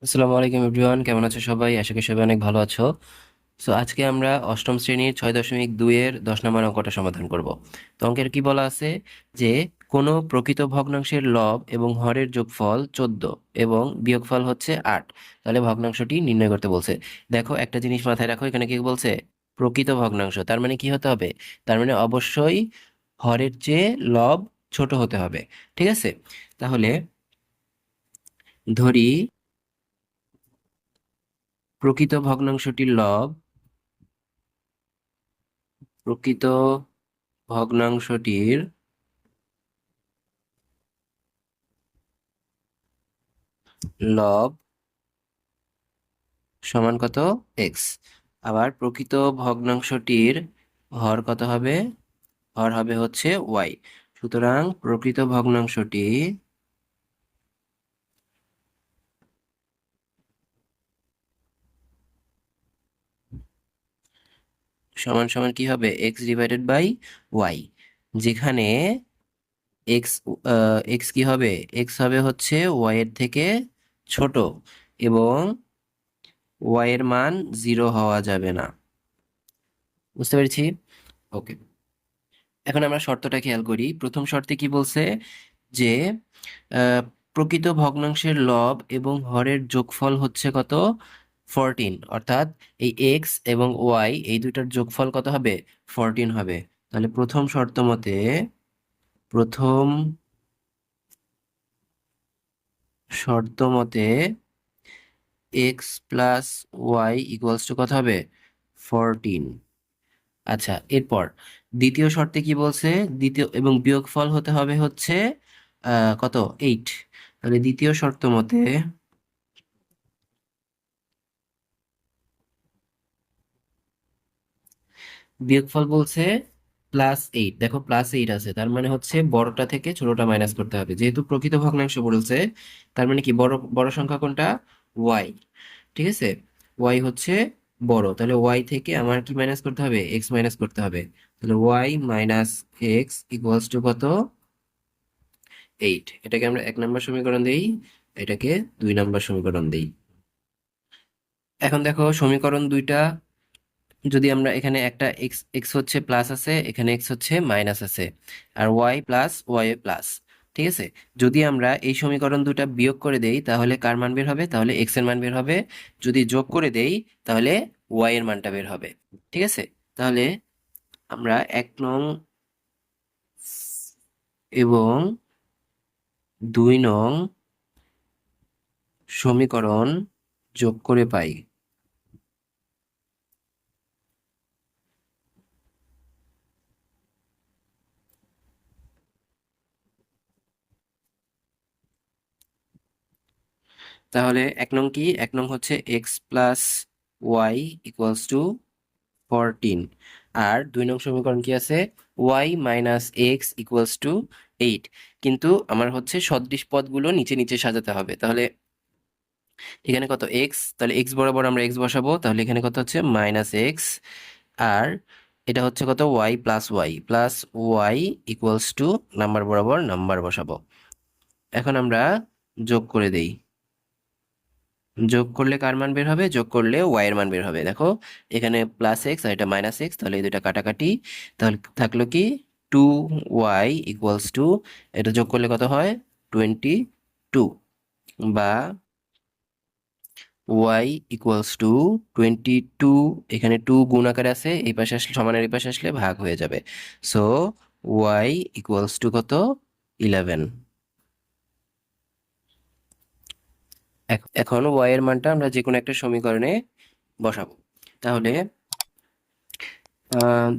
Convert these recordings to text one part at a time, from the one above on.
আসসালামু আলাইকুম এভরিওয়ান, কেমন আছো সবাই? আশা করি সবাই অনেক ভালো আছো। সো আজকে আমরা অষ্টম শ্রেণীর 6.2 এর 10 নম্বর অঙ্কটা সমাধান করব। তো অঙ্কের কি বলা আছে যে কোনো প্রকৃত ভগ্নাংশের লব এবং হরের যোগফল 14 এবং বিয়োগফল হচ্ছে 8। তাহলে ভগ্নাংশটি নির্ণয় করতে বলছে। দেখো, একটা জিনিস মাথায় রাখো, এখানে কি বলছে? প্রকৃত ভগ্নাংশ, তার মানে কি হতে হবে? তার মানে অবশ্যই হরের চেয়ে লব ছোট হতে হবে। ঠিক আছে? তাহলে ধরি প্রকৃত ভগ্নাংশটির লব, প্রকৃত ভগ্নাংশটির লব সমান কত? এক্স। আবার প্রকৃত ভগ্নাংশটির হর কত হবে? হর হবে হচ্ছে ওয়াই। সুতরাং প্রকৃত ভগ্নাংশটি সমান সমান কি হবে? এক্স ডিভাইডেড বাই ওয়াই, যেখানে এক্স এক্স কি হবে? এক্স হবে হচ্ছে ওয়াই এর থেকে ছোট, এবং ওয়াই এর মান 0 হওয়া যাবে না। বুঝতে পেরেছি? ওকে, এখন আমরা শর্তটা খেয়াল করি। প্রথম শর্তে কি বলছে? যে আহ, প্রকৃত ভগ্নাংশের লব এবং হরের যোগফল হচ্ছে কত? 14। অর্থাৎ এই এক্স এবং ওয়াই এই দুইটার যোগফল কত হবে? 14 হবে। তাহলে প্রথম শর্ত মতে x plus y equals to কত হবে? 14। আচ্ছা, এরপর দ্বিতীয় শর্তে কি বলছে? দ্বিতীয় এবং বিয়োগফল হতে হবে হচ্ছে কত? 8। তাহলে দ্বিতীয় শর্ত মতে বিয়োগফল বলছে +8। দেখো, +8 আছে, তার মানে হচ্ছে বড়টা থেকে ছোটটা মাইনাস করতে হবে। যেহেতু প্রকৃত ভগ্নাংশ বলছে, তার মানে কি বড় বড় সংখ্যা কোনটা? ওয়াই। ঠিক আছে, ওয়াই হচ্ছে বড়, তাহলে ওয়াই থেকে আমার কি মাইনাস করতে হবে? এক্স মাইনাস করতে হবে। তাহলে y minus x equals to কত? 8। এটাকে আমরা 1 নম্বর সমীকরণ দেই, এটাকে 2 নম্বর সমীকরণ দেই। এখন দেখো, সমীকরণ দুইটা যদি আমরা এখানে একটা এক্স এক্স হচ্ছে প্লাস আছে, এখানে এক্স হচ্ছে মাইনাস আছে, আর ওয়াই প্লাস ওয়াই প্লাস। ঠিক আছে, যদি আমরা এই সমীকরণ দুটা বিয়োগ করে দেই তাহলে কার মান বের হবে? তাহলে এক্স এর মান বের হবে। যদি যোগ করে দেই তাহলে ওয়াই এর মানটা বের হবে। ঠিক আছে, তাহলে আমরা 1 নং এবং 2 নং সমীকরণ যোগ করে পাই তাহলে 1 নং কি? 1 নং হচ্ছে x plus y equals to 14। আর 2 নং সমীকরণ কি আছে? Y minus x equals to 8। কিন্তু আমার হচ্ছে সদৃশ পদগুলো নিচে নিচে সাজাতে হবে। তাহলে এখানে কত? এক্স, তাহলে এক্স বরাবর আমরা এক্স বসাবো, তাহলে এখানে কত হচ্ছে? Minus x. আর এটা হচ্ছে কত? Y plus y plus y equals to number বরাবর নাম্বার বসাবো। এখন আমরা যোগ করে দেই। যোগ করলে কার মান বের হবে? যোগ করলে ওয়াই এর মান বের হবে। দেখো, এখানে প্লাস এক্স আর এটা মাইনাস এক্স, তাহলে এই দুটা কাটাকাটি। তাহলে থাকলো কি? 2y ইকুয়ালস টু, এটা যোগ করলে কত হয়? 22। বা ওয়াই ইকুয়ালস টু 22। এখানে 2 গুণ আকারে আছে, এই পাশে আসলে সমানের এই পাশে আসলে ভাগ হয়ে যাবে। সো ওয়াই ইকুয়ালস টু কত? 11। এখন ওয়াই এর মানটা আমরা যে কোনো একটা সমীকরণে বসাবো। তাহলে আহ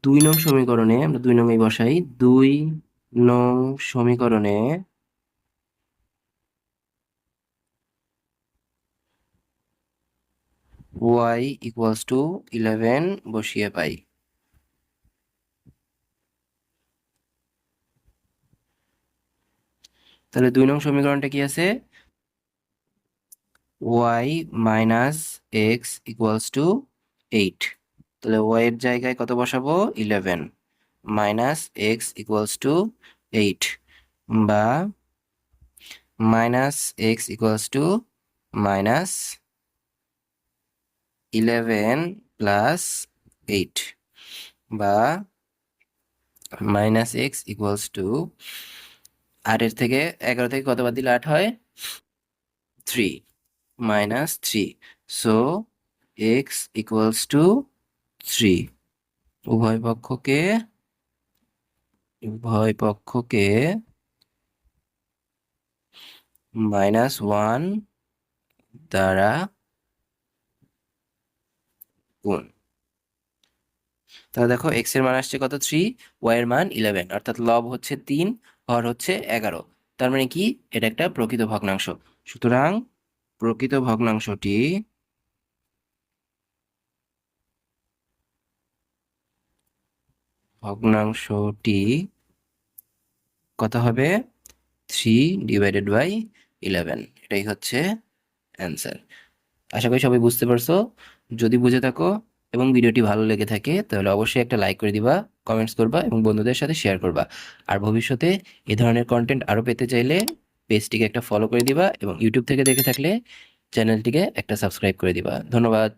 2 নং সমীকরণে আমরা 2 নং বসাই। 2 নং সমীকরণে ওয়াই ইকুয়ালস টু 11 বসিয়ে পাই। তাহলে 2 নং সমীকরণটা কি আছে? Y minus x equals to 8। তাহলে ওয়াই এর জায়গায় কত বসাবো? 11 মাইনাস এক্স ইকুয়ালস টু 8, বা minus x equals two minus 11 plus 8 বা মাইনাস এক্স ইকুয়ালস টু 8 থেকে 11 থেকে কত বাদ দিলে 8 হয় 3 minus 3 so x equals two 3 উভয় পক্ষকে -1 দ্বারা গুণ। তাহলে দেখো এক্স এর মান আসছে কত 3, ওয়াই এর মান 11, অর্থাৎ লব হচ্ছে 3, হর হচ্ছে 11। তার মানে কি এটা একটা প্রকৃত ভগ্নাংশ। সুতরাং প্রকৃত ভগ্নাংশটি কত হবে 3/11, এটাই হচ্ছে অ্যান্সার। আশা করি সবাই বুঝতে পারছো। যদি বুঝে থাকো এবং ভিডিওটি ভালো লেগে থাকে তাহলে অবশ্যই একটা লাইক করে দিবা, কমেন্টস করবা এবং বন্ধুদের সাথে শেয়ার করবা। আর ভবিষ্যতে এ ধরনের কন্টেন্ট আরো পেতে চাইলে পেজটিকে একটা ফলো করে দিবা এবং ইউটিউব থেকে দেখে থাকলে চ্যানেলটিকে একটা সাবস্ক্রাইব করে দিবা। ধন্যবাদ।